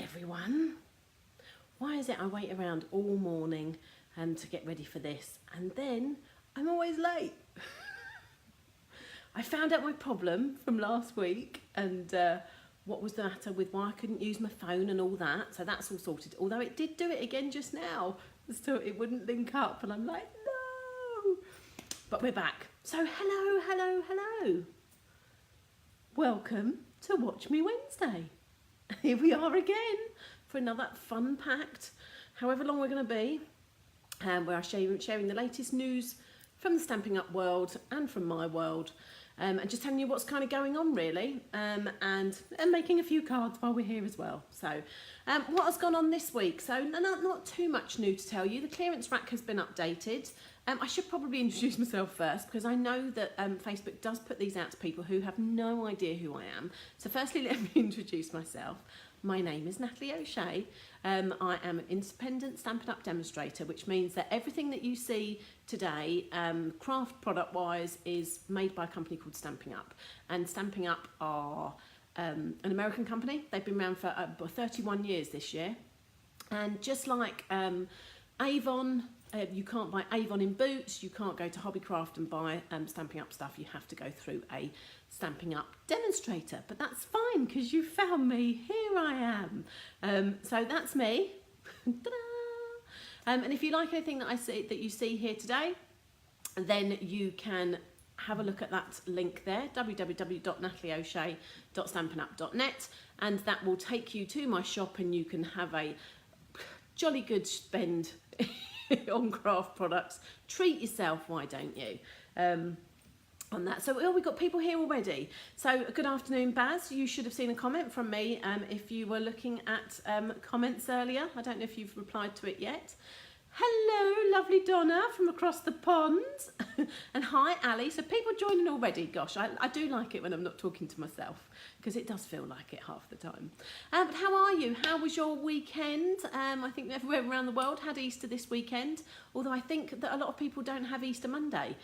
everyone. Why is it I wait around all morning to get ready for this, and then I'm always late? I found out my problem from last week and what was the matter with why I couldn't use my phone and all that, so that's all sorted, although it did do it again just now, so it wouldn't link up, and I'm like, no, but we're back. So hello, welcome to Watch Me Wednesday. Here we are again for another fun-packed, however long we're going to be, where I'm sharing the latest news from the Stampin' Up world and from my world, and just telling you what's kind of going on really, and making a few cards while we're here as well. So what has gone on this week? So not too much new to tell you. The clearance rack has been updated. I should probably introduce myself first, because I know that Facebook does put these out to people who have no idea who I am. So firstly, let me introduce myself. My name is Natalie O'Shea. I am an independent Stampin' Up demonstrator, which means that everything that you see today, craft product wise, is made by a company called Stampin' Up. And Stampin' Up are an American company. They've been around for 31 years this year. And just like Avon, you can't buy Avon in Boots, you can't go to Hobbycraft and buy Stampin' Up stuff. You have to go through a Stampin' Up demonstrator, but that's fine because you found me. Here I am. So that's me. And if you like anything that you see here today, then you can have a look at that link there, www.natalieoshea.stampinup.net, and that will take you to my shop, and you can have a jolly good spend on craft products. Treat yourself, why don't you? On that. So we've got people here already. So good afternoon, Baz. You should have seen a comment from me if you were looking at comments earlier. I don't know if you've replied to it yet. Hello, lovely Donna from across the pond. And hi, Ali. So people joining already. Gosh, I do like it when I'm not talking to myself, because it does feel like it half the time. But how are you? How was your weekend? I think everywhere around the world had Easter this weekend, although I think that a lot of people don't have Easter Monday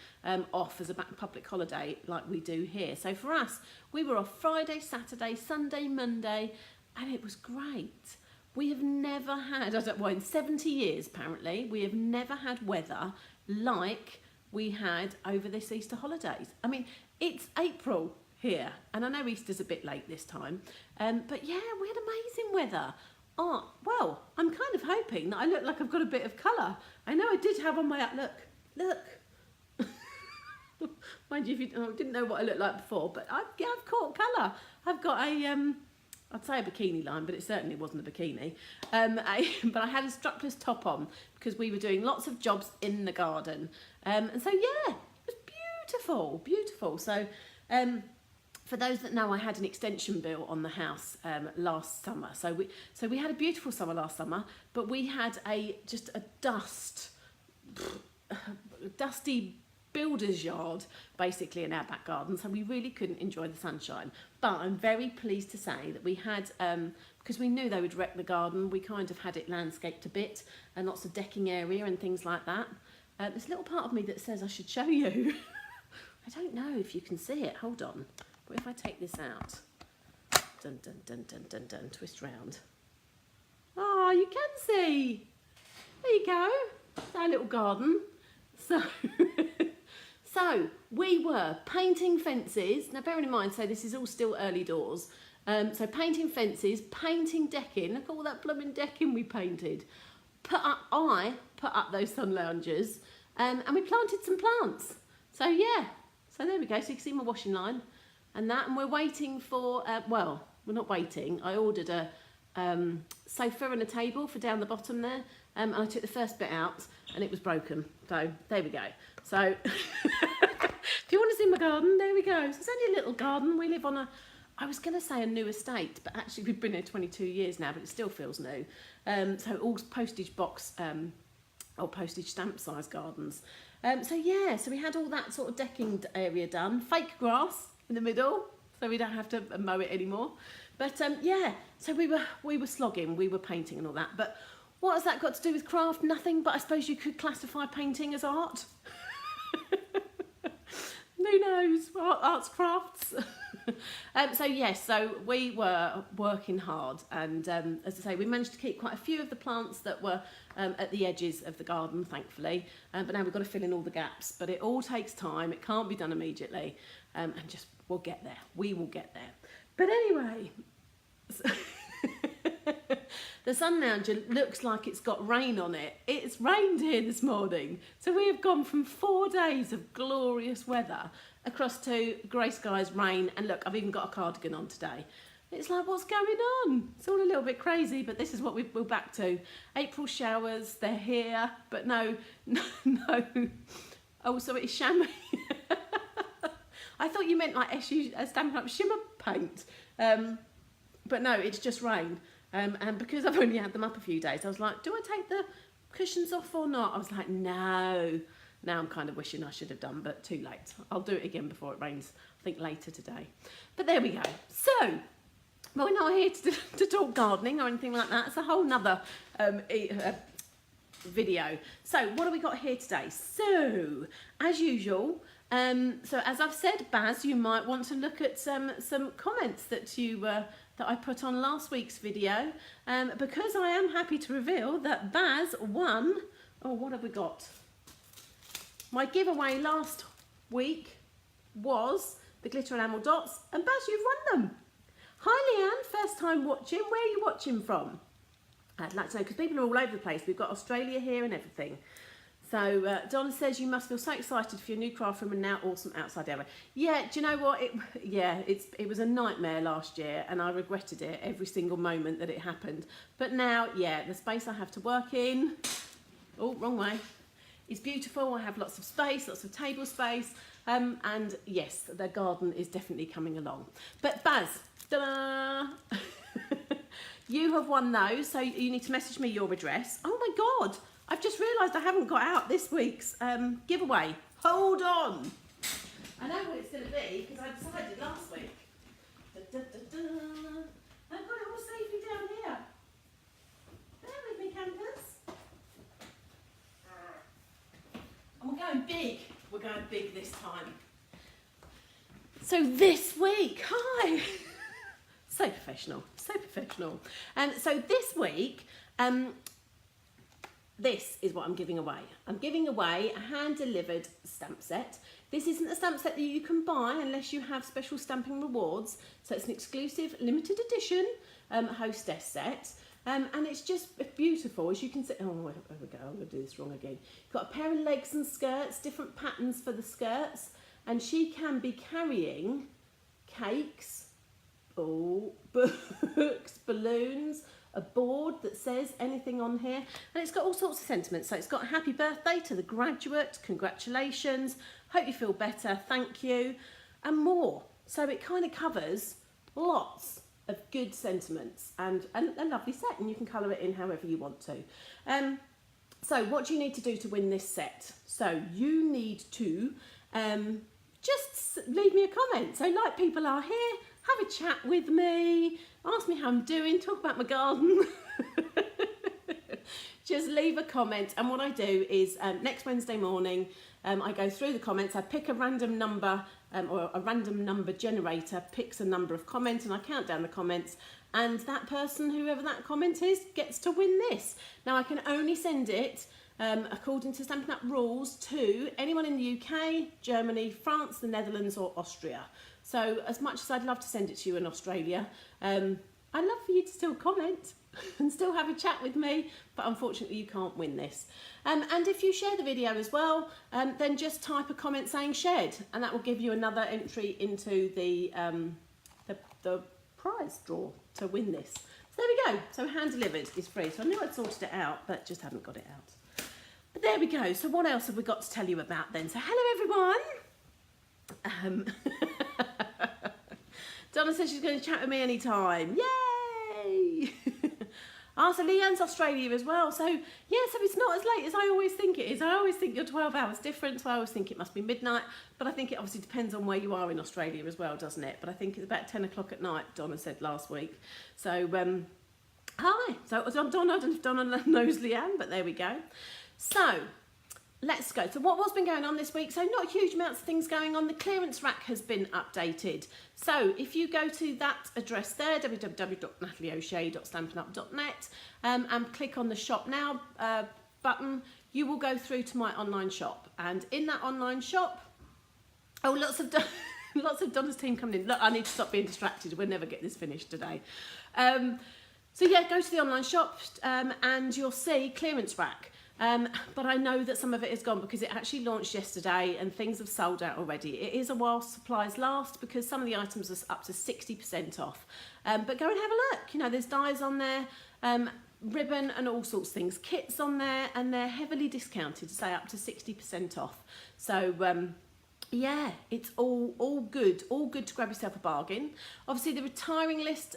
off as a public holiday like we do here. So for us, we were off Friday, Saturday, Sunday, Monday, and it was great. We have never had, in 70 years apparently, we have never had weather like we had over this Easter holidays. I mean, it's April here, and I know Easter's a bit late this time, but yeah, we had amazing weather. Oh, well, I'm kind of hoping that I look like I've got a bit of colour. I know I did have on my, look. Mind you, if you didn't know what I looked like before, but I've caught colour. I've got a, I'd say a bikini line, but it certainly wasn't a bikini. But I had a strapless top on because we were doing lots of jobs in the garden. And so, yeah, it was beautiful, beautiful. So for those that know, I had an extension bill on the house last summer. So we had a beautiful summer last summer, but we had just a dusty builder's yard basically in our back garden, so we really couldn't enjoy the sunshine. But I'm very pleased to say that we had, because we knew they would wreck the garden, we kind of had it landscaped a bit and lots of decking area and things like that. There's a little part of me that says I should show you. I don't know if you can see it, hold on. What if I take this out? Dun dun dun dun dun dun, twist round. Oh, you can see. There you go. It's our little garden. So we were painting fences. Now bearing in mind, so this is all still early doors. So painting fences, painting decking. Look at all that blooming decking we painted. I put up those sun loungers, and we planted some plants. So yeah, so there we go. So you can see my washing line and that, and we're waiting for, well, we're not waiting. I ordered a sofa and a table for down the bottom there, and I took the first bit out and it was broken. So there we go. So if you want to see my garden, there we go. So it's only a little garden. We live on a, I was going to say a new estate, but actually we've been here 22 years now, but it still feels new. So all postage box or postage stamp size gardens. So yeah, so we had all that sort of decking area done. Fake grass in the middle, so we don't have to mow it anymore. But yeah, so we were slogging, we were painting and all that. But what has that got to do with craft? Nothing, but I suppose you could classify painting as art. Who knows? Arts, crafts. So yes, so we were working hard, and as I say, we managed to keep quite a few of the plants that were at the edges of the garden, thankfully. But now we've got to fill in all the gaps. But it all takes time. It can't be done immediately, and just we'll get there. We will get there. But anyway. The sun lounger looks like it's got rain on it. It's rained here this morning. So we have gone from 4 days of glorious weather across to grey skies, rain, and look, I've even got a cardigan on today. It's like, what's going on? It's all a little bit crazy, but this is what we're back to. April showers, they're here, but no. Oh, so it's chamois. I thought you meant like Stampin' Up shimmer paint. But no, it's just rain. And because I've only had them up a few days, I was like, do I take the cushions off or not? I was like, no. Now I'm kind of wishing I should have done, but too late. I'll do it again before it rains, I think later today. But there we go. So, well, we're not here to talk gardening or anything like that. It's a whole nother video. So what have we got here today? So, as usual, so as I've said, Baz, you might want to look at some comments that that I put on last week's video, because I am happy to reveal that Baz won. Oh, what have we got? My giveaway last week was the glitter enamel dots, and Baz, you've won them. Hi Leanne, first time watching. Where are you watching from? I'd like to know, because people are all over the place. We've got Australia here and everything. So Donna says you must feel so excited for your new craft room and now awesome outside area. Yeah, do you know what? It was a nightmare last year, and I regretted it every single moment that it happened. But now, yeah, the space I have to work in, oh, wrong way, is beautiful. I have lots of space, lots of table space, and yes, the garden is definitely coming along. But Baz, ta-da! You have won those, so you need to message me your address. Oh my God! I've just realised I haven't got out this week's giveaway. Hold on. I know what it's going to be because I decided last week. I've got it all safely down here. Bear with me, campers. And we're going big. We're going big this time. So this week, hi. So professional, so professional. So this week, this is what I'm giving away. I'm giving away a hand-delivered stamp set. This isn't a stamp set that you can buy unless you have special stamping rewards. So it's an exclusive limited edition hostess set. And it's just beautiful, as you can see. Oh, there we go, I'm going to do this wrong again. Got a pair of legs and skirts, different patterns for the skirts. And she can be carrying cakes, books, balloons, a board that says anything on here, and it's got all sorts of sentiments. So it's got happy birthday to the graduate, congratulations, hope you feel better, thank you, and more. So it kind of covers lots of good sentiments and a lovely set, and you can colour it in however you want to. So what do you need to do to win this set? So you need to just leave me a comment. So like people are here, have a chat with me, ask me how I'm doing, talk about my garden. Just leave a comment, and what I do is next Wednesday morning I go through the comments, I pick a random number or a random number generator picks a number of comments, and I count down the comments, and that person, whoever that comment is, gets to win this. Now I can only send it according to Stampin' Up rules to anyone in the UK, Germany, France, the Netherlands or Austria. So as much as I'd love to send it to you in Australia, I'd love for you to still comment and still have a chat with me, but unfortunately you can't win this. And if you share the video as well, then just type a comment saying shared, and that will give you another entry into the prize draw to win this. So there we go. So hand delivered is free. So I knew I'd sorted it out, but just haven't got it out. But there we go. So what else have we got to tell you about then? So hello everyone. Donna says she's going to chat with me anytime. Yay! So Leanne's Australia as well. So yeah, so it's not as late as I always think it is. I always think you're 12 hours different, so I always think it must be midnight. But I think it obviously depends on where you are in Australia as well, doesn't it? But I think it's about 10 o'clock at night, Donna said last week. So hi. So it was on Donna. I don't know if Donna knows Leanne, but there we go. So let's go. So what's been going on this week? So not huge amounts of things going on. The clearance rack has been updated. So if you go to that address there, www.natalieoshea.stampinup.net, and click on the shop now button, you will go through to my online shop. And in that online shop, oh, lots of Donna's team coming in. Look, I need to stop being distracted. We'll never get this finished today. So yeah, go to the online shop and you'll see clearance rack. But I know that some of it is gone because it actually launched yesterday and things have sold out already. It is a while supplies last because some of the items are up to 60% off. But go and have a look. You know, there's dies on there, ribbon and all sorts of things. Kits on there, and they're heavily discounted, say up to 60% off. So yeah, it's all good to grab yourself a bargain. Obviously the retiring list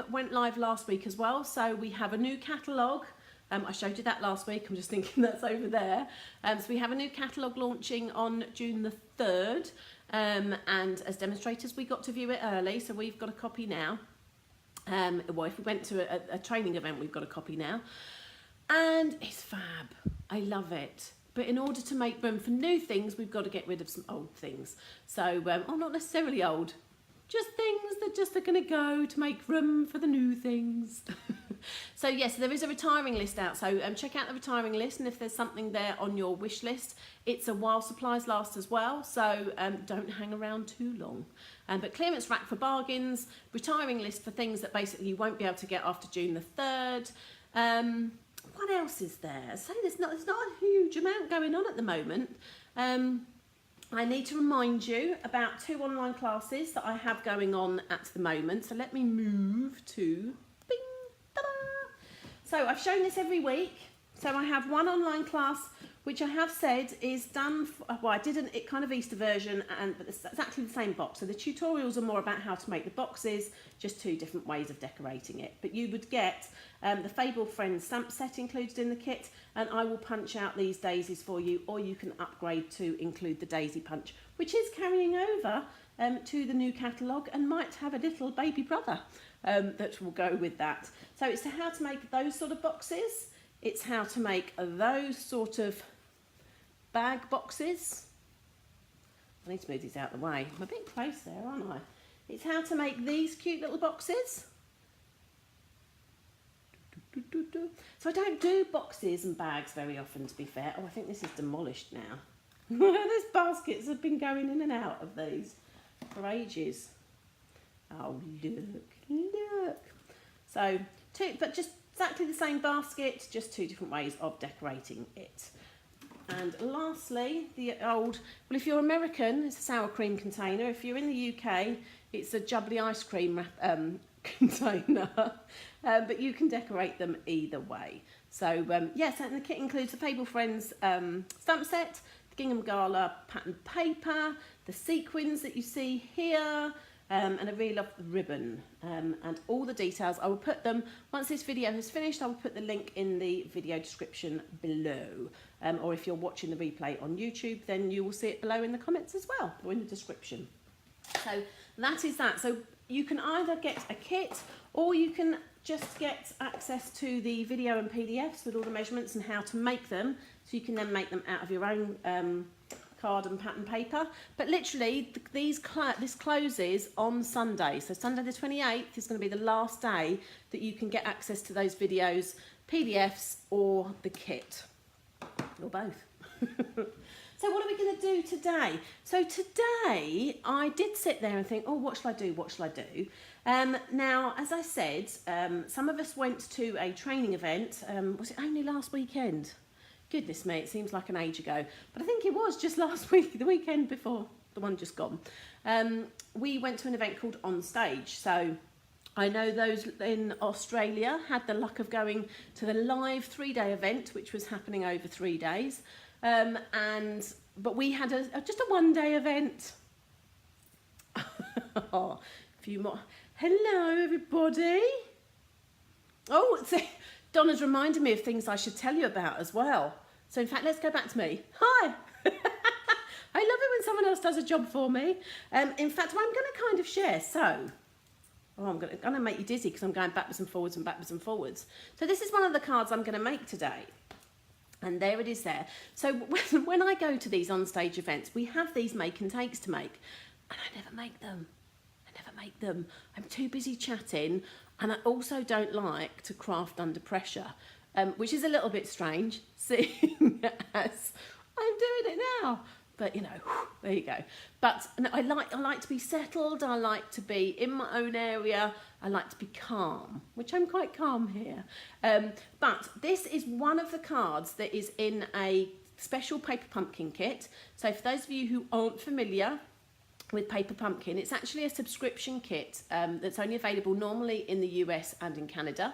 went live last week as well, so we have a new catalogue. I showed you that last week. I'm just thinking that's over there. So we have a new catalogue launching on June the 3rd, and as demonstrators we got to view it early, so we've got a copy now. Well, if we went to a training event, we've got a copy now, and it's fab. I love it. But in order to make room for new things, we've got to get rid of some old things. So, oh, not necessarily old, just things that just are going to go to make room for the new things. So yes, there is a retiring list out. So check out the retiring list, and if there's something there on your wish list, it's a while supplies last as well. So don't hang around too long. But clearance rack for bargains, retiring list for things that basically you won't be able to get after June the 3rd. What else is there? So there's not a huge amount going on at the moment. I need to remind you about 2 online classes that I have going on at the moment. So let me move to, bing, ta-da. So I've shown this every week. So I have one online class, which I have said is done, well, I did an kind of Easter version, but it's actually the same box. So the tutorials are more about how to make the boxes, just 2 different ways of decorating it. But you would get the Fable Friends stamp set included in the kit, and I will punch out these daisies for you, or you can upgrade to include the daisy punch, which is carrying over to the new catalogue and might have a little baby brother that will go with that. So it's how to make those sort of boxes. It's how to make those sort of bag boxes. I need to move these out of the way. I'm a bit close there, aren't I? It's how to make these cute little boxes. So I don't do boxes and bags very often, to be fair. Oh, I think this is demolished now. These baskets have been going in and out of these for ages. Oh, look. So, but just exactly the same basket, just 2 different ways of decorating it. And lastly, the old, well, if you're American, it's a sour cream container. If you're in the UK, it's a jubbly ice cream container. But you can decorate them either way. So, yes, and the kit includes the Fable Friends stamp set, the Gingham Gala pattern paper, the sequins that you see here, and I really love the ribbon, and all the details. I will put them, once this video has finished, I will put the link in the video description below. Or if you're watching the replay on YouTube, then you will see it below in the comments as well, or in the description. So that is that. So you can either get a kit, or you can just get access to the video and PDFs with all the measurements and how to make them, so you can then make them out of your own card and pattern paper. But literally this closes on Sunday, so Sunday the 28th is going to be the last day that you can get access to those videos, PDFs, or the kit, or both. So what are we going to do today? So today I did sit there and think, oh, what shall I do, what shall I do? Now, as I said, some of us went to a training event, was it only last weekend? Goodness me, it seems like an age ago. But I think it was just last week, the weekend before, the one just gone. We went to an event called On Stage. So I know those in Australia had the luck of going to the live 3-day event, which was happening over 3 days. But we had just a 1-day event. Oh, a few more. Hello, everybody. Oh, Donna's reminded me of things I should tell you about as well. So in fact, let's go back to me. Hi. I love it when someone else does a job for me. In fact, I'm going to kind of share. So, I'm going to make you dizzy because I'm going backwards and forwards and backwards and forwards. So this is one of the cards I'm going to make today. And there it is there. So when I go to these on-stage events, we have these make and takes to make, and I never make them. I'm too busy chatting, and I also don't like to craft under pressure, which is a little bit strange, seeing as I'm doing it now. But you know, there you go. But no, I like to be settled. I like to be in my own area. I like to be calm, which I'm quite calm here. But this is one of the cards that is in a special paper pumpkin kit. So for those of you who aren't familiar with Paper Pumpkin, it's actually a subscription kit that's only available normally in the US and in Canada.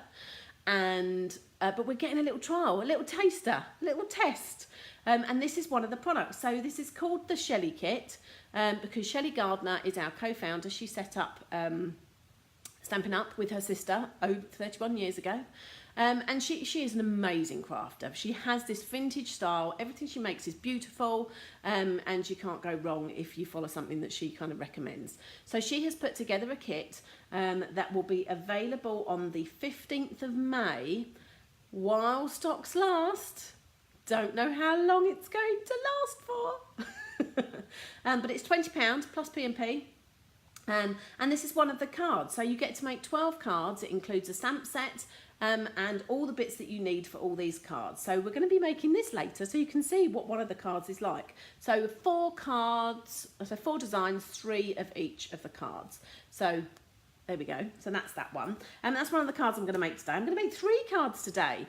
And but we're getting a little trial, a little taster, a little test. And this is one of the products. So this is called the Shelley Kit because Shelley Gardner is our co-founder. She set up Stampin Up with her sister 31 years ago. And she is an amazing crafter. She has this vintage style. Everything she makes is beautiful, and you can't go wrong if you follow something that she kind of recommends. So she has put together a kit that will be available on the 15th of May while stocks last. Don't know how long it's going to last for. But it's £20 plus P&P. And this is one of the cards. So you get to make 12 cards. It includes a stamp set and all the bits that you need for all these cards. So we're going to be making this later so you can see what one of the cards is like. So 4 cards, so 4 designs, 3 of each of the cards. So there we go. So that's that one. And that's one of the cards I'm going to make today. I'm going to make 3 cards today,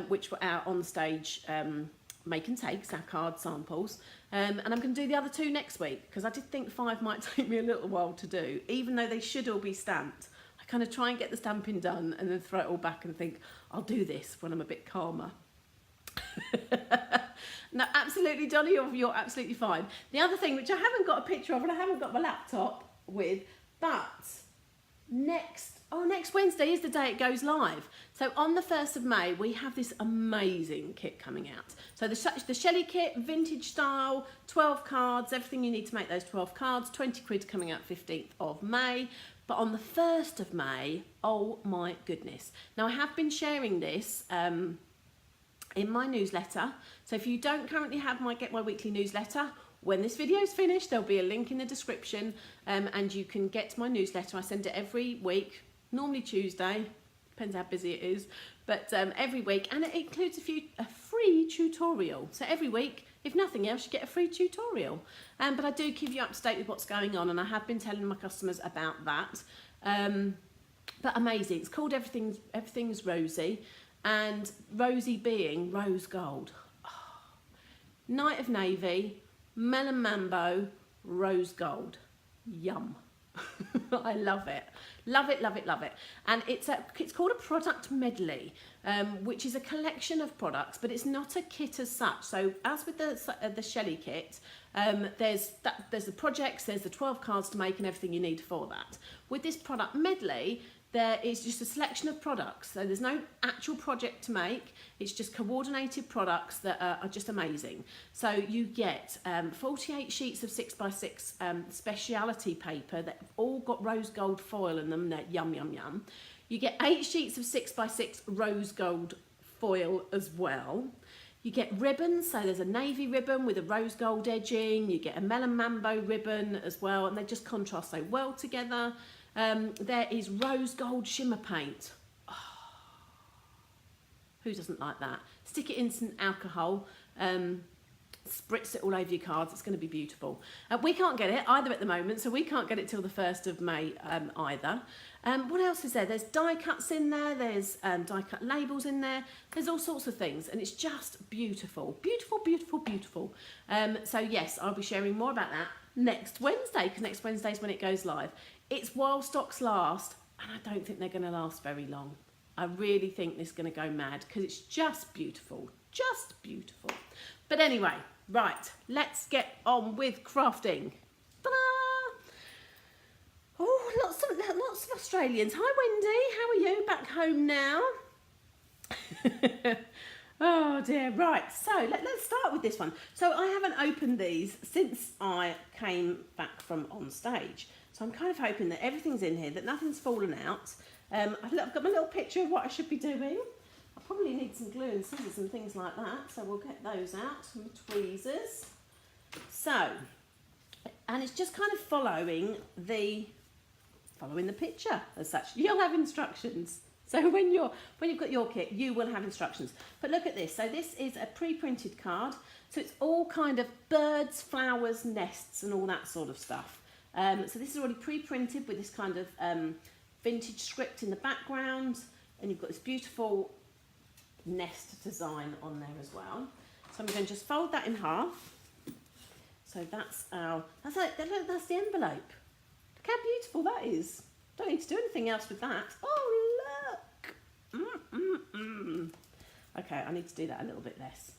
which were our on-stage make and takes, our card samples. And I'm going to do the other 2 next week because I did think 5 might take me a little while to do, even though they should all be stamped. I kind of try and get the stamping done and then throw it all back and think, I'll do this when I'm a bit calmer. No, absolutely, Donnie, you're absolutely fine. The other thing, which I haven't got a picture of and I haven't got my laptop with, but next Wednesday is the day it goes live. So on the 1st of May, we have this amazing kit coming out. So the Shelley kit, vintage style, 12 cards, everything you need to make those 12 cards, 20 quid coming out 15th of May. But on the 1st of May, oh my goodness. Now I have been sharing this in my newsletter. So if you don't currently have my Get My Weekly newsletter, when this video is finished, there'll be a link in the description and you can get my newsletter. I send it every week, normally Tuesday, depends how busy it is, but every week, and it includes a free tutorial. So every week, if nothing else, you get a free tutorial. But I do keep you up to date with what's going on, and I have been telling my customers about that. But amazing, it's called Everything's Rosy, and Rosy being rose gold. Oh. Night of Navy, melon mambo, rose gold. Yum. I love it. Love it, love it, love it. And it's called a product medley, which is a collection of products, but it's not a kit as such. So as with the Shelley kit, there's the projects, there's the 12 cards to make and everything you need for that. With this product medley, there is just a selection of products. So there's no actual project to make. It's just coordinated products that are just amazing. So you get 48 sheets of 6x6 speciality paper that have all got rose gold foil in them. They're yum, yum, yum. You get 8 sheets of 6x6 rose gold foil as well. You get ribbons, so there's a navy ribbon with a rose gold edging. You get a melon mambo ribbon as well, and they just contrast so well together. There is rose gold shimmer paint. Oh, who doesn't like that? Stick it in some alcohol, spritz it all over your cards. It's going to be beautiful. We can't get it either at the moment, so we can't get it till the 1st of May either. What else is there? There's die cuts in there. There's die cut labels in there. There's all sorts of things, and it's just beautiful. Beautiful, beautiful, beautiful. So yes, I'll be sharing more about that next Wednesday, because next Wednesday is when it goes live. It's while stocks last, and I don't think they're going to last very long. I really think this is going to go mad because it's just beautiful, just beautiful. But anyway, right, let's get on with crafting. Ta-da! Oh, lots of Australians. Hi, Wendy. How are you? Back home now? Oh dear, right, so let's start with this one. So I haven't opened these since I came back from on stage. So I'm kind of hoping that everything's in here, that nothing's fallen out. I've got my little picture of what I should be doing. I probably need some glue and scissors and things like that, so we'll get those out, some tweezers. So, and it's just kind of following the picture as such. You'll have instructions. So when you've got your kit, you will have instructions. But look at this. So this is a pre-printed card. So it's all kind of birds, flowers, nests, and all that sort of stuff. So this is already pre-printed with this kind of vintage script in the background, and you've got this beautiful nest design on there as well. So I'm going to just fold that in half. So that's the envelope. Look how beautiful that is. Don't need to do anything else with that. Oh, look. Okay, I need to do that a little bit less.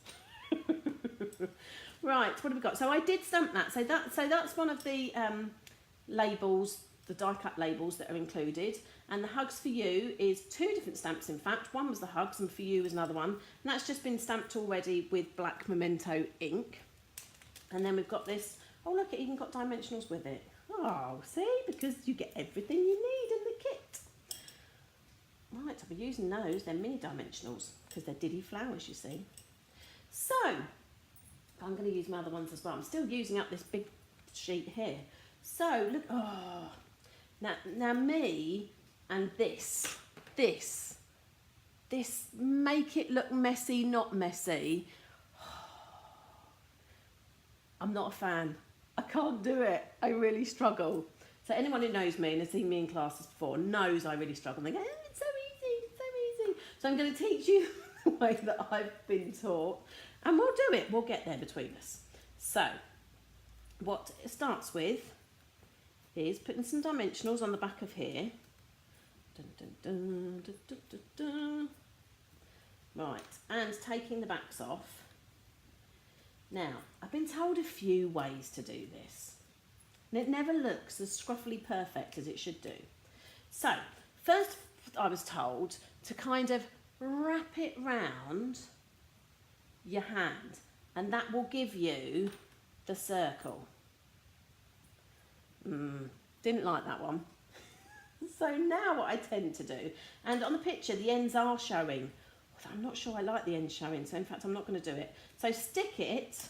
Right, what have we got? So I did stamp that. So that's one of the labels, the die cut labels that are included. And the Hugs for You is 2 different stamps, in fact. One was the Hugs and For You was another one. And that's just been stamped already with black memento ink. And then we've got this. Oh, look, it even got dimensionals with it. Oh, see? Because you get everything you need in the kit. Right, I'll be using those. They're mini dimensionals because they're diddy flowers, you see. So, I'm going to use my other ones as well. I'm still using up this big sheet here. So, look. Oh, now me and this make it look messy, not messy. I'm not a fan. I can't do it. I really struggle. So anyone who knows me and has seen me in classes before knows I really struggle. They go, oh, it's so easy, it's so easy. So I'm going to teach you the way that I've been taught, and we'll do it. We'll get there between us. So what it starts with is putting some dimensionals on the back of here. Dun, dun, dun, dun, dun, dun, dun. Right, and taking the backs off. Now, I've been told a few ways to do this, and it never looks as scruffily perfect as it should do. So, first I was told to kind of wrap it round your hand, and that will give you the circle. Didn't like that one. So now what I tend to do, and on the picture the ends are showing, I'm not sure I like the ends showing, so in fact I'm not going to do it. So stick it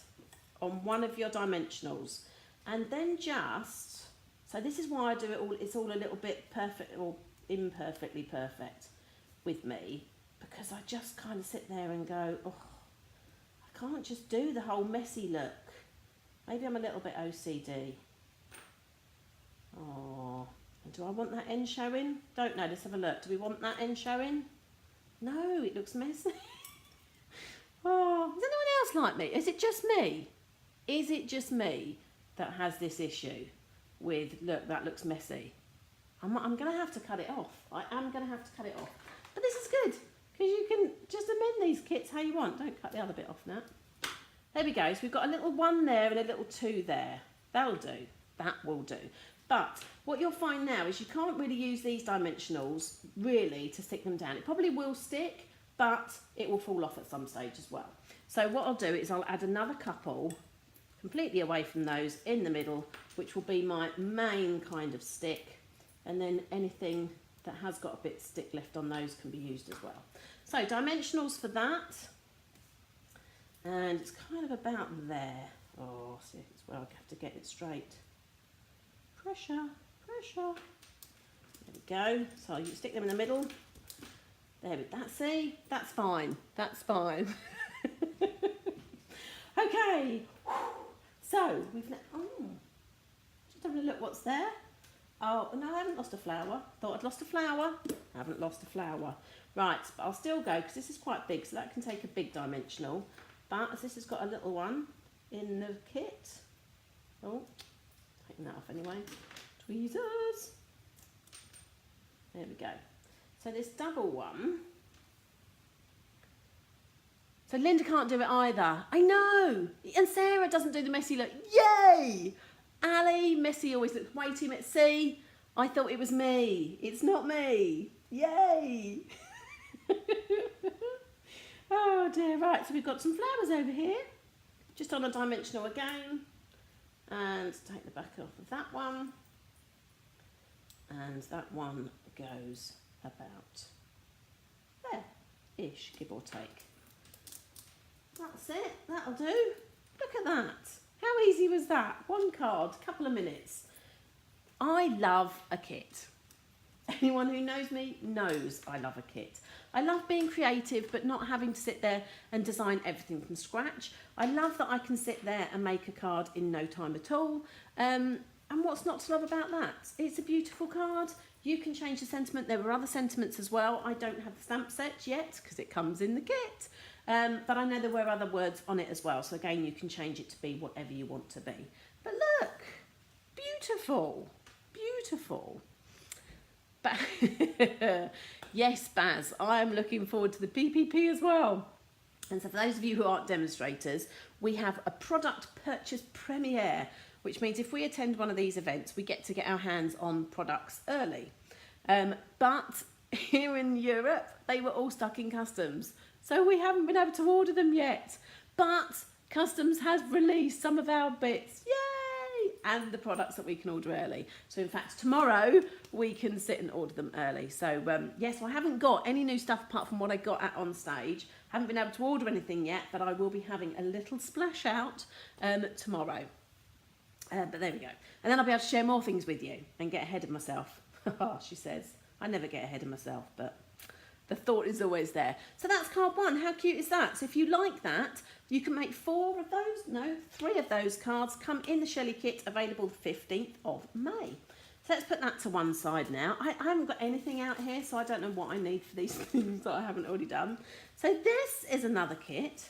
on one of your dimensionals, and then just, so this is why I do it all, it's all a little bit perfect or imperfectly perfect with me, because I just kind of sit there and go, oh, I can't just do the whole messy look. Maybe I'm a little bit OCD. Oh, do I want that end showing? Don't know, let's have a look. Do we want that end showing? No, it looks messy. Oh, is anyone else like me? Is it just me? Is it just me that has this issue with, look, that looks messy? I'm going to have to cut it off. I am going to have to cut it off. But this is good, because you can just amend these kits how you want. Don't cut the other bit off now. There we go. So we've got a little 1 there and a little 2 there. That'll do. That will do. But what you'll find now is you can't really use these dimensionals really to stick them down. It probably will stick, but it will fall off at some stage as well. So what I'll do is I'll add another couple completely away from those in the middle, which will be my main kind of stick, and then anything that has got a bit of stick left on those can be used as well. So dimensionals for that, and it's kind of about there. Oh, see, it's where I have to get it straight. Pressure, pressure. There we go. So you stick them in the middle. There we go. See, that's fine. That's fine. Okay. So we've just having a look what's there. Oh no, I haven't lost a flower. Thought I'd lost a flower. I haven't lost a flower. Right, but I'll still go because this is quite big, so that can take a big dimensional. But as this has got a little one in the kit. Oh. Taking that off anyway. Tweezers. There we go. So this double one. So Linda can't do it either. I know. And Sarah doesn't do the messy look. Yay! Ali, messy always looks way too messy. See? I thought it was me. It's not me. Yay! Oh dear. Right, so we've got some flowers over here. Just on a dimensional again. And take the back off of that one, and that one goes about there. ish, give or take. That's it, that'll do. Look at that. How easy was that? One card, couple of minutes. I love a kit. Anyone who knows me knows I love a kit. I love being creative but not having to sit there and design everything from scratch. I love that I can sit there and make a card in no time at all. And what's not to love about that? It's a beautiful card. You can change the sentiment. There were other sentiments as well. I don't have the stamp set yet because it comes in the kit. But I know there were other words on it as well. So again, you can change it to be whatever you want to be. But look, beautiful, beautiful. But yes, Baz, I am looking forward to the PPP as well. And so for those of you who aren't demonstrators, we have a product purchase premiere, which means if we attend one of these events, we get to get our hands on products early. But here in Europe, they were all stuck in customs. So we haven't been able to order them yet. But customs has released some of our bits. Yay! And the products that we can order early. So in fact, tomorrow we can sit and order them early. So yes, I haven't got any new stuff apart from what I got at on stage. Haven't been able to order anything yet, but I will be having a little splash out tomorrow. But there we go. And then I'll be able to share more things with you and get ahead of myself. She says, I never get ahead of myself, but the thought is always there. So that's card one. How cute is that? So if you like that, you can make 3 of those cards come in the Shelley kit, available the 15th of May. So let's put that to one side now. I haven't got anything out here, so I don't know what I need for these things that I haven't already done. So this is another kit.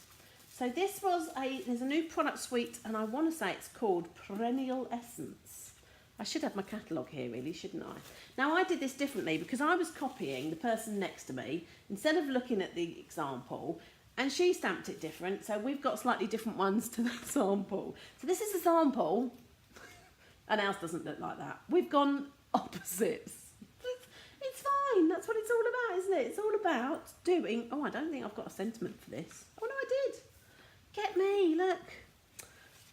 So this was there's a new product suite, and I want to say it's called Perennial Essence. I should have my catalogue here really, shouldn't I? Now I did this differently because I was copying the person next to me instead of looking at the example, and she stamped it different, so we've got slightly different ones to the sample. So this is a sample, and ours doesn't look like that. We've gone opposites. It's fine, that's what it's all about, isn't it? It's all about doing, I don't think I've got a sentiment for this. Oh no, I did. Get me, look.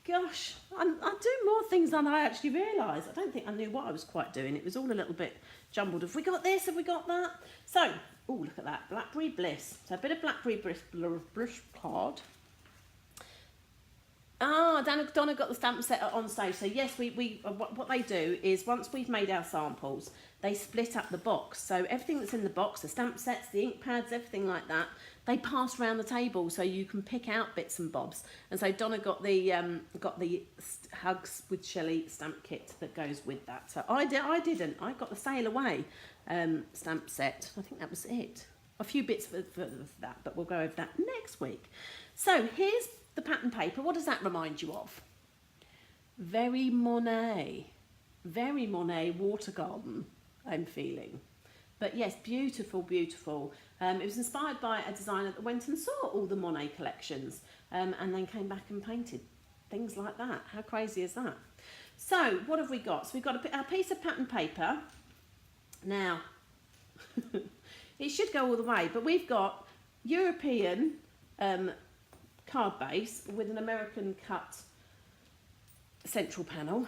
Gosh, I do more things than I actually realise. I don't think I knew what I was quite doing. It was all a little bit jumbled. Have we got this? Have we got that? So, oh, look at that. Blackberry Bliss. So a bit of Blackberry Bliss card. Donna got the stamp set on stage. So yes, what they do is once we've made our samples, they split up the box. So everything that's in the box, the stamp sets, the ink pads, everything like that, they pass around the table so you can pick out bits and bobs. And so Donna got the Hugs with Shelley stamp kit that goes with that. So I didn't. I got the Sail Away stamp set. I think that was it. A few bits for that, but we'll go over that next week. So here's the pattern paper. What does that remind you of? Very Monet water garden, I'm feeling. But yes, beautiful, beautiful. It was inspired by a designer that went and saw all the Monet collections and then came back and painted things like that. How crazy is that? So what have we got? So we've got a piece of pattern paper. Now, it should go all the way, but we've got European card base with an American cut central panel,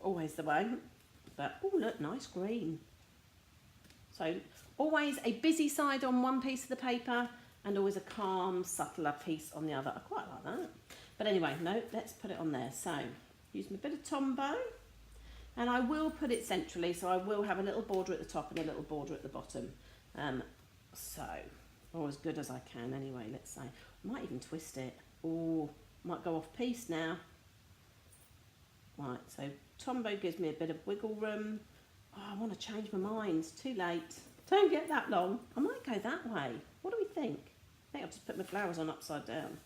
always the way. But oh look, nice green. So always a busy side on one piece of the paper and always a calm, subtler piece on the other. I quite like that. But anyway, no, let's put it on there. So use my bit of Tombow, and I will put it centrally, so I will have a little border at the top and a little border at the bottom. Or as good as I can anyway, let's say. I might even twist it. Or might go off piece now. Right, so Tombow gives me a bit of wiggle room. Oh, I want to change my mind. It's too late. Don't get that long. I might go that way. What do we think? I think I'll just put my flowers on upside down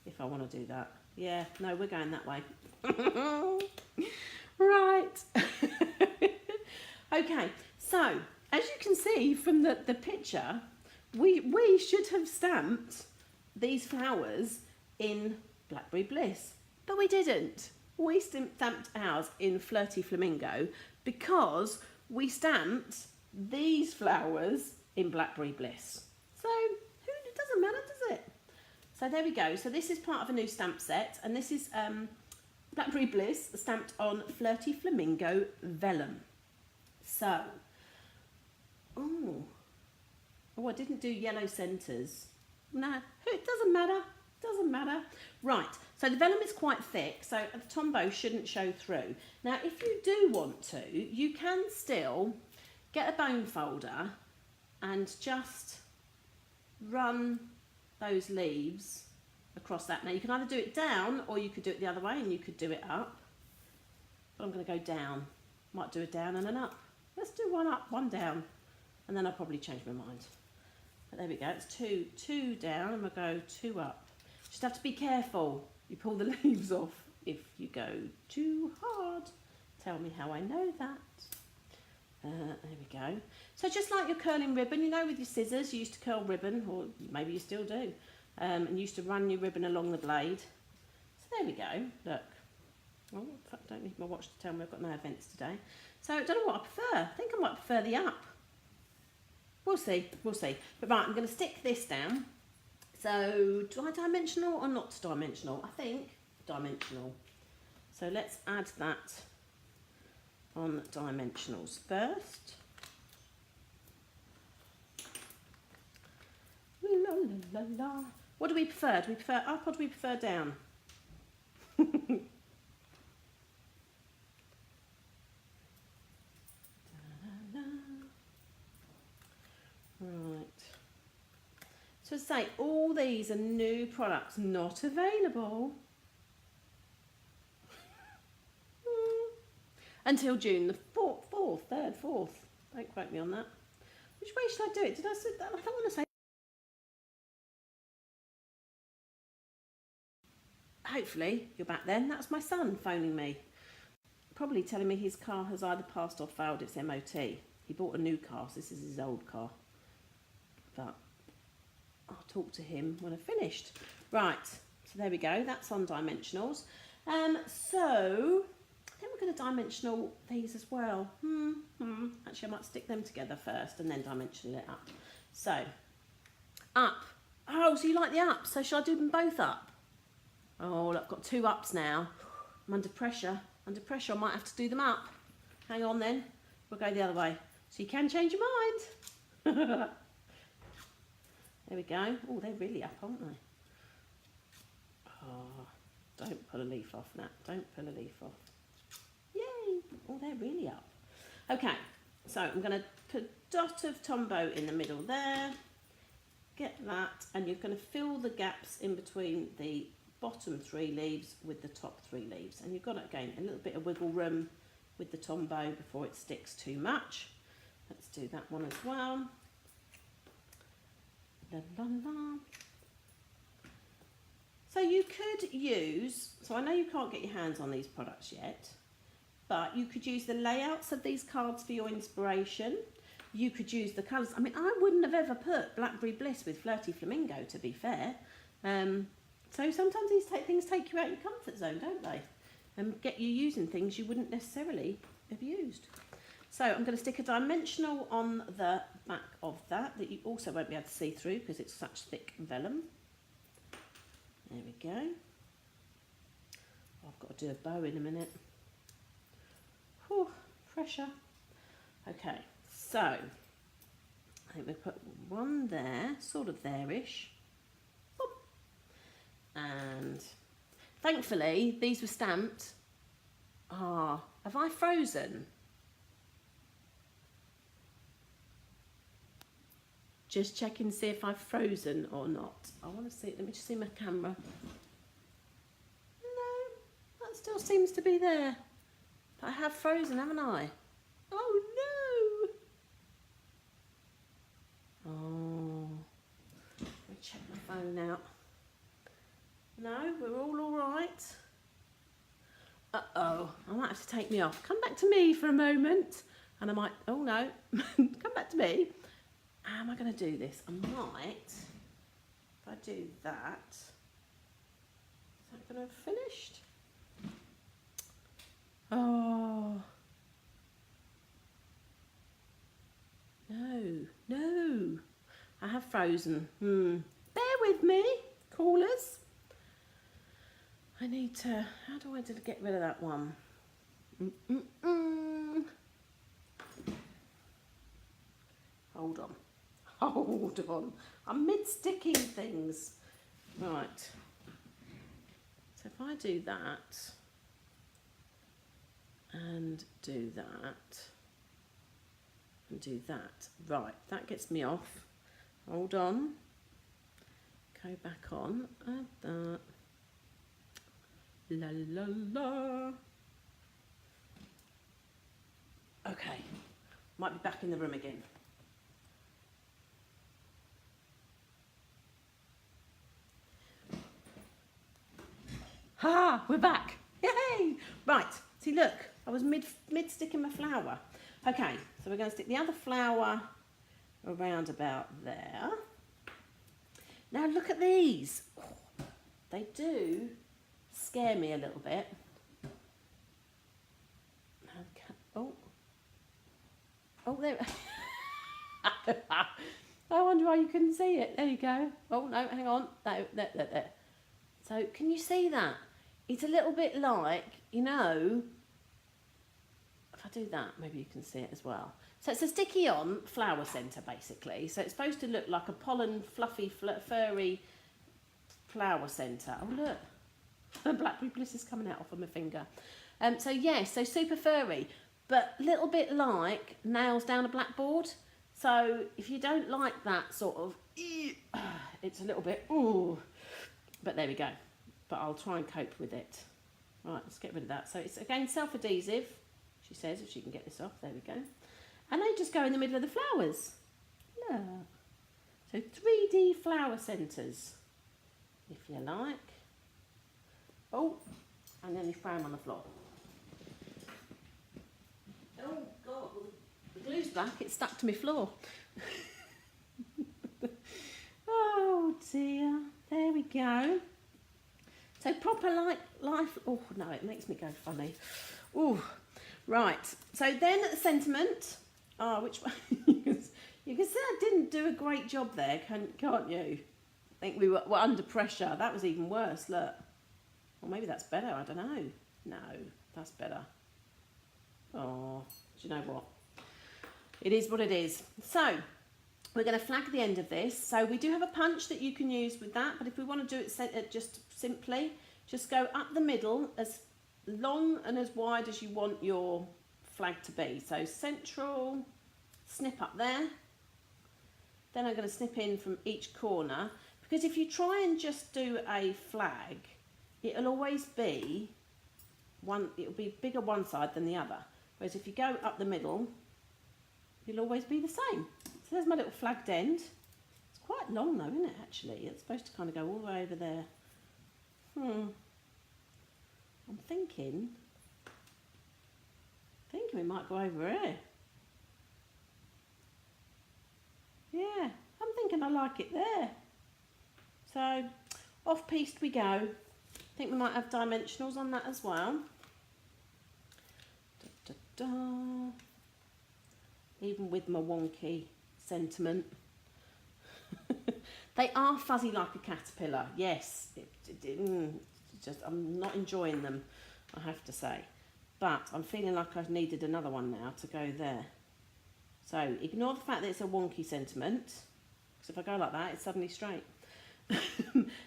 if I want to do that. Yeah, no, we're going that way. Right. Okay, so as you can see from the picture, we should have stamped these flowers in Blackberry Bliss, but we didn't. We stamped ours in Flirty Flamingo because we stamped these flowers in Blackberry Bliss. So it doesn't matter, does it? So there we go. So this is part of a new stamp set, and this is Blackberry Bliss stamped on Flirty Flamingo vellum. So, oh, Oh, I didn't do yellow centres. No, it doesn't matter. Doesn't matter. Right, so the vellum is quite thick, so the tombow shouldn't show through. Now, if you do want to, you can still get a bone folder and just run those leaves across that. Now, you can either do it down or you could do it the other way and you could do it up. But I'm going to go down. Might do a down and an up. Let's do one up, one down, and then I'll probably change my mind. But there we go, it's two down, and we'll go 2 up. Just have to be careful. You pull the leaves off if you go too hard. Tell me how I know that. There we go. So just like your curling ribbon, you know, with your scissors, you used to curl ribbon, or maybe you still do, and you used to run your ribbon along the blade. So there we go, look. Oh, I don't need my watch to tell me I've got no events today. So I don't know what I prefer. I think I might prefer the up. We'll see, we'll see. But right, I'm going to stick this down. So, do I dimensional or not dimensional? I think dimensional. So let's add that on dimensionals first. La, la, la, la. What do we prefer? Do we prefer up or do we prefer down? Right. So say all these are new products not available until June the 4th, 3rd, 4th. Don't quote me on that. Which way should I do it? Did I say that? I don't want to say. Hopefully you're back then. That's my son phoning me. Probably telling me his car has either passed or failed its MOT. He bought a new car, so this is his old car. But I'll talk to him when I've finished. Right, so there we go. That's on dimensionals. So I think we're going to dimensional these as well. Actually, I might stick them together first and then dimensional it up. So up. Oh, so you like the up? So shall I do them both up? Oh, look, I've got 2 ups now. I'm under pressure. Under pressure, I might have to do them up. Hang on then. We'll go the other way. So you can change your mind. There we go. Oh, they're really up, aren't they? Oh, don't pull a leaf off, Nat. Don't pull a leaf off. Yay! Oh, they're really up. Okay, so I'm going to put a dot of tombow in the middle there. Get that, and you're going to fill the gaps in between the bottom 3 leaves with the top 3 leaves. And you've got, again, a little bit of wiggle room with the tombow before it sticks too much. Let's do that one as well. La, la, la. So you could use, so I know you can't get your hands on these products yet, but you could use the layouts of these cards for your inspiration. You could use the colours. I mean, I wouldn't have ever put Blackberry Bliss with Flirty Flamingo, to be fair. So sometimes these things take you out your comfort zone, don't they? And get you using things you wouldn't necessarily have used. So I'm going to stick a dimensional on the back of that you also won't be able to see through because it's such thick vellum. There we go. Oh, I've got to do a bow in a minute. Whew, pressure. Okay, so I think we'll put one there, sort of there-ish. And thankfully, these were stamped. Ah, have I frozen? Just checking to see if I've frozen or not. I want to see, let me just see my camera. No, that still seems to be there. But I have frozen, haven't I? Oh no! Oh, let me check my phone out. No, we're all right. Uh-oh, I might have to take me off. Come back to me for a moment. And I might, oh no, come back to me. How am I going to do this? I might, if I do that, is that going to have finished? Oh. No. I have frozen. Bear with me, callers. I need to, how do I get rid of that one? Hold on. Hold on. I'm mid-sticking things. Right. So if I do that and do that and do that. Right, that gets me off. Hold on. Go back on. Add that. La la la. Okay. Might be back in the room again. Ha! We're back. Yay! Right. See, look. I was mid sticking my flower. Okay. So we're going to stick the other flower around about there. Now look at these. Oh, they do scare me a little bit. Okay. Oh, there. I wonder why you couldn't see it. There you go. Oh no, hang on. There. So can you see that? It's a little bit like, you know, if I do that, maybe you can see it as well. So it's a sticky on flower centre basically. So it's supposed to look like a pollen, fluffy, furry flower centre. Oh look, the blackberry bliss is coming out off of my finger. So yes, so super furry, but a little bit like nails down a blackboard. So if you don't like that sort of, it's a little bit, ooh. But there we go. But I'll try and cope with it. Right, let's get rid of that. So it's again self-adhesive, she says, if she can get this off. There we go. And they just go in the middle of the flowers. Look. So 3D flower centres, if you like. Oh, and then you throw them on the floor. Oh God, the glue's back. It's stuck to my floor. Oh dear. There we go. So proper life. Oh no, it makes me go funny. Oh, right. So then sentiment. Oh, which one? You can see I didn't do a great job there, can't you? I think we were under pressure. That was even worse. Look. Or maybe that's better. I don't know. No, that's better. Oh, do you know what? It is what it is. So we're going to flag the end of this. So we do have a punch that you can use with that, but if we want to do it just simply, just go up the middle as long and as wide as you want your flag to be. So central, snip up there. Then I'm going to snip in from each corner, because if you try and just do a flag, it'll always be it'll be bigger one side than the other. Whereas if you go up the middle, you'll always be the same. So there's my little flagged end. It's quite long though, isn't it, actually? It's supposed to kind of go all the way over there. I'm thinking we might go over here. Yeah, I'm thinking I like it there. So off-piste we go. I think we might have dimensionals on that as well. Da, da, da. Even with my wonky sentiment. They are fuzzy like a caterpillar, yes. Just I'm not enjoying them, I have to say. But I'm feeling like I've needed another one now to go there. So ignore the fact that it's a wonky sentiment, because if I go like that, it's suddenly straight.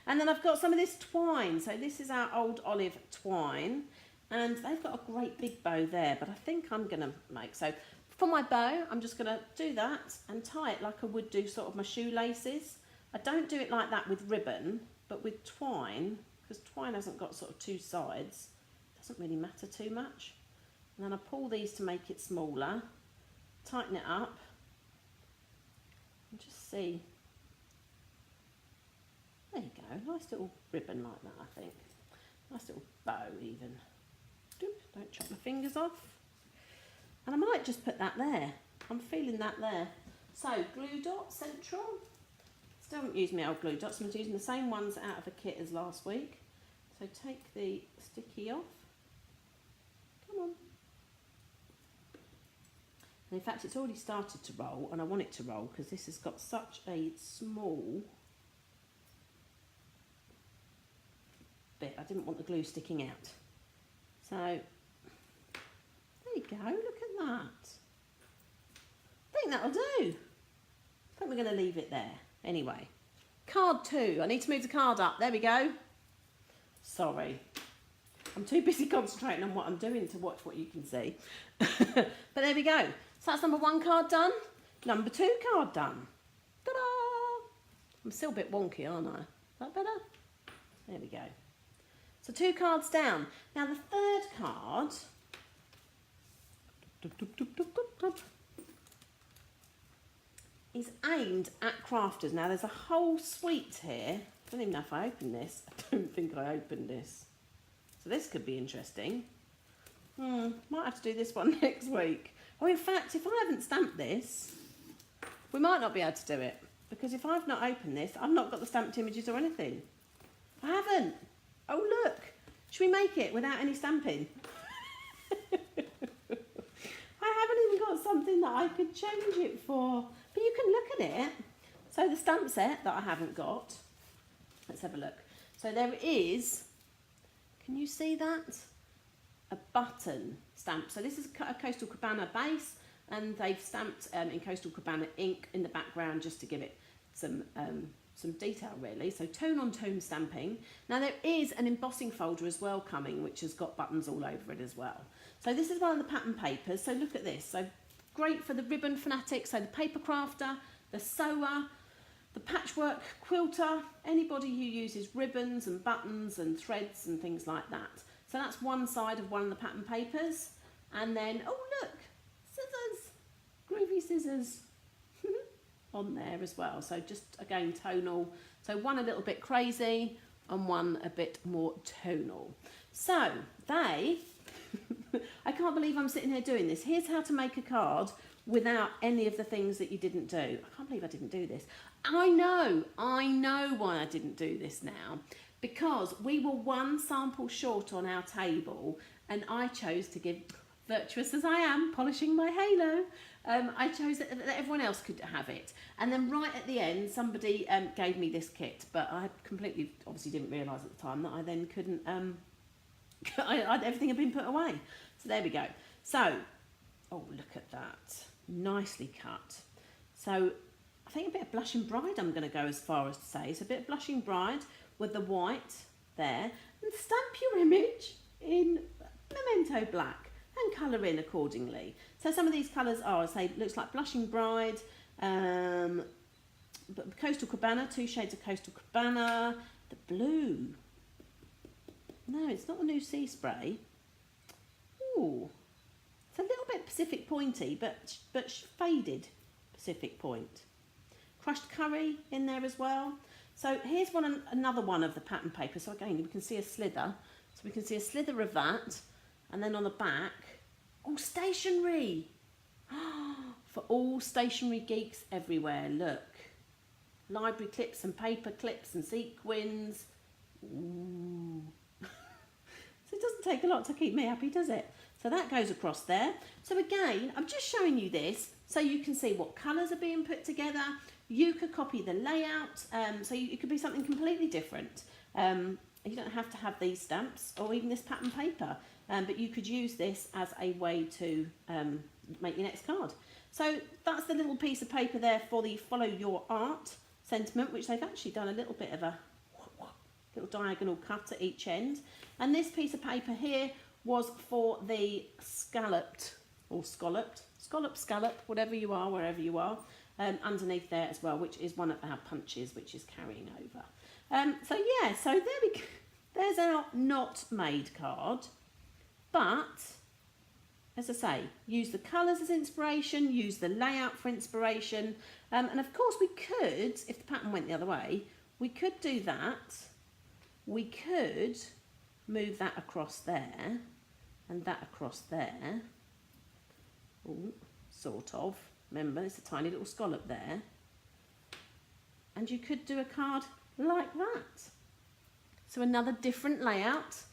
And then I've got some of this twine. So this is our old olive twine, and they've got a great big bow there, but I think I'm going to make, so for my bow, I'm just going to do that and tie it like I would do sort of my shoelaces. I don't do it like that with ribbon, but with twine, because twine hasn't got sort of two sides, it doesn't really matter too much. And then I pull these to make it smaller, tighten it up, and just see. There you go, nice little ribbon like that, I think. Nice little bow even. Don't chop my fingers off. And I might just put that there. I'm feeling that there. So glue dot central. Still haven't used my old glue dots. I'm using the same ones out of a kit as last week. So take the sticky off. Come on. And in fact, it's already started to roll, and I want it to roll because this has got such a small bit. I didn't want the glue sticking out. So there you go. Look at that. I think that'll do. Put think we're going to leave it there. Anyway, card 2. I need to move the card up. There we go. Sorry. I'm too busy concentrating on what I'm doing to watch what you can see. But there we go. So that's number 1 card done. Number 2 card done. Ta-da! I'm still a bit wonky, aren't I? Is that better? There we go. So 2 cards down. Now the 3rd card is aimed at crafters. Now there's a whole suite here. I don't even know if I opened this. I don't think I opened this. So this could be interesting. Might have to do this one next week. Oh, in fact, if I haven't stamped this, we might not be able to do it. Because if I've not opened this, I've not got the stamped images or anything. I haven't. Oh, look. Should we make it without any stamping? I haven't even got something that I could change it for. But you can look at it. So the stamp set that I haven't got. Let's have a look. So there is, can you see that? A button stamp. So this is a Coastal Cabana base, and they've stamped in Coastal Cabana ink in the background just to give it some detail really. So tone on tone stamping. Now there is an embossing folder as well coming, which has got buttons all over it as well. So this is one of the pattern papers. So look at this. So great for the ribbon fanatics. So the paper crafter, the sewer, the patchwork quilter, anybody who uses ribbons and buttons and threads and things like that. So that's one side of one of the pattern papers. And then, oh look, scissors, groovy scissors on there as well. So just again, tonal. So one a little bit crazy and one a bit more tonal. So they, I can't believe I'm sitting here doing this. Here's how to make a card without any of the things that you didn't do. I can't believe I didn't do this. I know why I didn't do this now. Because we were 1 sample short on our table, and I chose to give, virtuous as I am, polishing my halo, I chose that everyone else could have it. And then right at the end, somebody gave me this kit, but I completely, obviously didn't realise at the time that I then couldn't, everything had been put away. So there we go. So, oh, look at that. Nicely cut. So, I think a bit of Blushing Bride I'm going to go as far as to say. So a bit of Blushing Bride with the white there, and stamp your image in Memento Black and colour in accordingly. So some of these colours are, I say, looks like Blushing Bride, Coastal Cabana, 2 shades of Coastal Cabana, the blue. No, it's not the new Sea Spray. Ooh, it's a little bit Pacific Pointy, but faded Pacific Point. Crushed curry in there as well. So here's another one of the pattern paper. So again, we can see a slither. So we can see a slither of that. And then on the back, oh, stationery. For all stationery geeks everywhere, look. Library clips and paper clips and sequins. Ooh. So it doesn't take a lot to keep me happy, does it? So that goes across there. So again, I'm just showing you this so you can see what colours are being put together. You could copy the layout, so it could be something completely different. You don't have to have these stamps or even this pattern paper, but you could use this as a way to make your next card. So that's the little piece of paper there for the Follow Your Art sentiment, which they've actually done a little bit of a little diagonal cut at each end. And this piece of paper here was for the scalloped, scallop, whatever you are, wherever you are. Underneath there as well, which is one of our punches, which is carrying over. So yeah, so there we go. There's our not made card. But, as I say, use the colours as inspiration, use the layout for inspiration. And of course we could, if the pattern went the other way, we could do that. We could move that across there and that across there. Ooh, sort of. Remember, it's a tiny little scallop there. And you could do a card like that. So another different layout.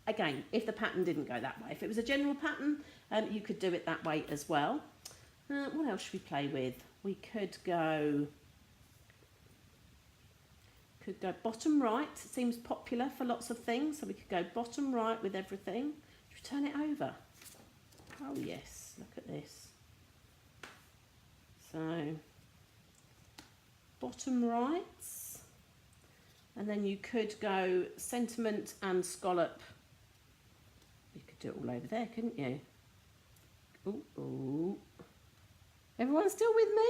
Again, if the pattern didn't go that way. If it was a general pattern, you could do it that way as well. What else should we play with? We could go bottom right. It seems popular for lots of things. So we could go bottom right with everything. Should we turn it over? Oh yes, look at this. So bottom right. And then you could go sentiment and scallop. You could do it all over there, couldn't you? Ooh, ooh. Everyone still with me?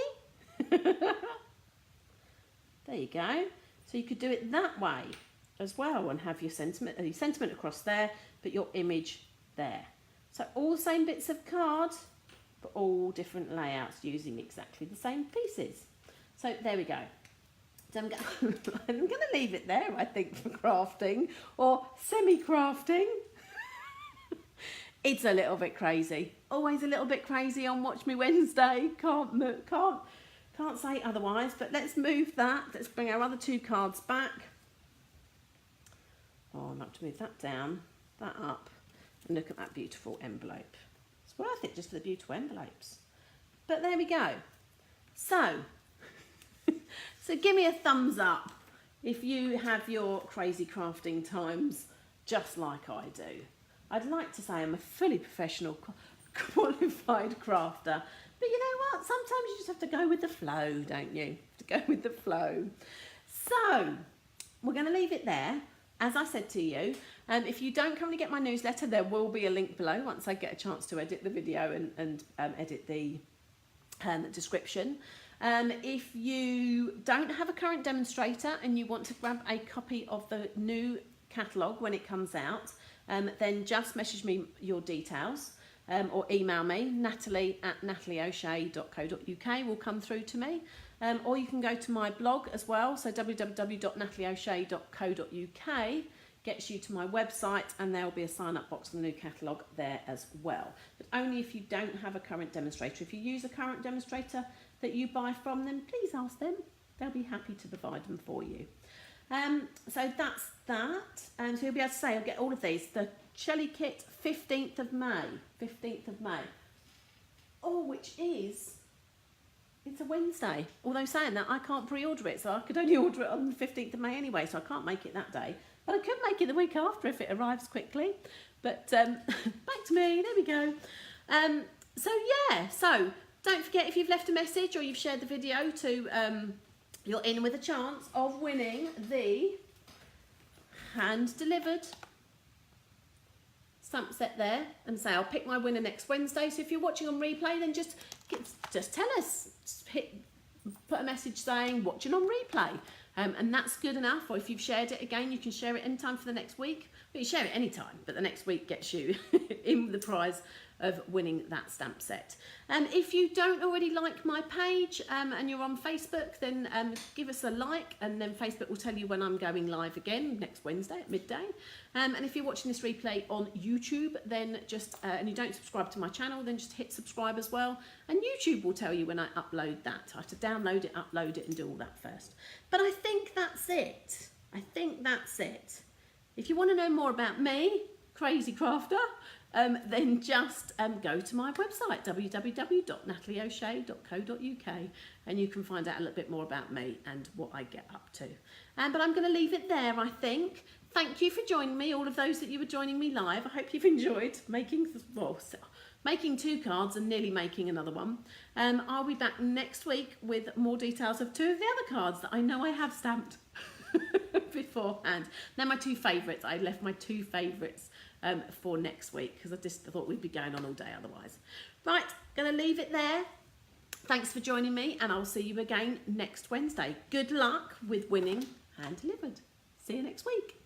There you go. So you could do it that way as well and have your sentiment across there, but your image there. So all the same bits of card, but all different layouts using exactly the same pieces. So there we go. So I'm going to leave it there, I think, for crafting or semi-crafting. It's a little bit crazy. Always a little bit crazy on Watch Me Wednesday. Can't say otherwise, but let's move that. Let's bring our other two cards back. Oh, I'd like to move that down, that up, and look at that beautiful envelope. It's worth it just for the beautiful envelopes. But there we go. So give me a thumbs up if you have your crazy crafting times just like I do. I'd like to say I'm a fully professional, qualified crafter, but you know what? Sometimes you just have to go with the flow, don't you? To go with the flow. So we're going to leave it there. As I said to you, if you don't currently get my newsletter, there will be a link below once I get a chance to edit the video and edit the description. If you don't have a current demonstrator and you want to grab a copy of the new catalogue when it comes out, then just message me your details or email me. Natalie at natalieoshea.co.uk will come through to me. Or you can go to my blog as well, so www.natalieoshea.co.uk gets you to my website, and there will be a sign-up box for the new catalogue there as well. But only if you don't have a current demonstrator. If you use a current demonstrator that you buy from them, please ask them. They'll be happy to provide them for you. So that's that. And so you'll be able to say, I'll get all of these. The Shelley kit, 15th of May. 15th of May. Oh, which is... It's a Wednesday. Although saying that, I can't pre-order it, so I could only order it on the 15th of May anyway, so I can't make it that day. But I could make it the week after if it arrives quickly. But back to me, there we go. So yeah, so don't forget, if you've left a message or you've shared the video to, you're in with a chance of winning the hand-delivered stamp set there, and say I'll pick my winner next Wednesday. So if you're watching on replay, then just tell us, just put a message saying watching on replay, and that's good enough. Or if you've shared it again, you can share it anytime for the next week. But you share it anytime, but the next week gets you in the prize of winning that stamp set. If you don't already like my page and you're on Facebook, then give us a like, and then Facebook will tell you when I'm going live again next Wednesday at midday. And if you're watching this replay on YouTube, then just and you don't subscribe to my channel, then just hit subscribe as well, and YouTube will tell you when I upload that. I have to download it, upload it, and do all that first. But I think that's it. If you want to know more about me, Crazy Crafter, then just go to my website, www.natalieoshea.co.uk, and you can find out a little bit more about me and what I get up to. But I'm going to leave it there, I think. Thank you for joining me, all of those that you were joining me live. I hope you've enjoyed making two cards and nearly making another one. I'll be back next week with more details of two of the other cards that I know I have stamped beforehand. They're my two favourites. I left my two favourites for next week because I just thought we'd be going on all day otherwise. Right, going to leave it there. Thanks for joining me, and I'll see you again next Wednesday. Good luck with winning Hand Delivered. See you next week.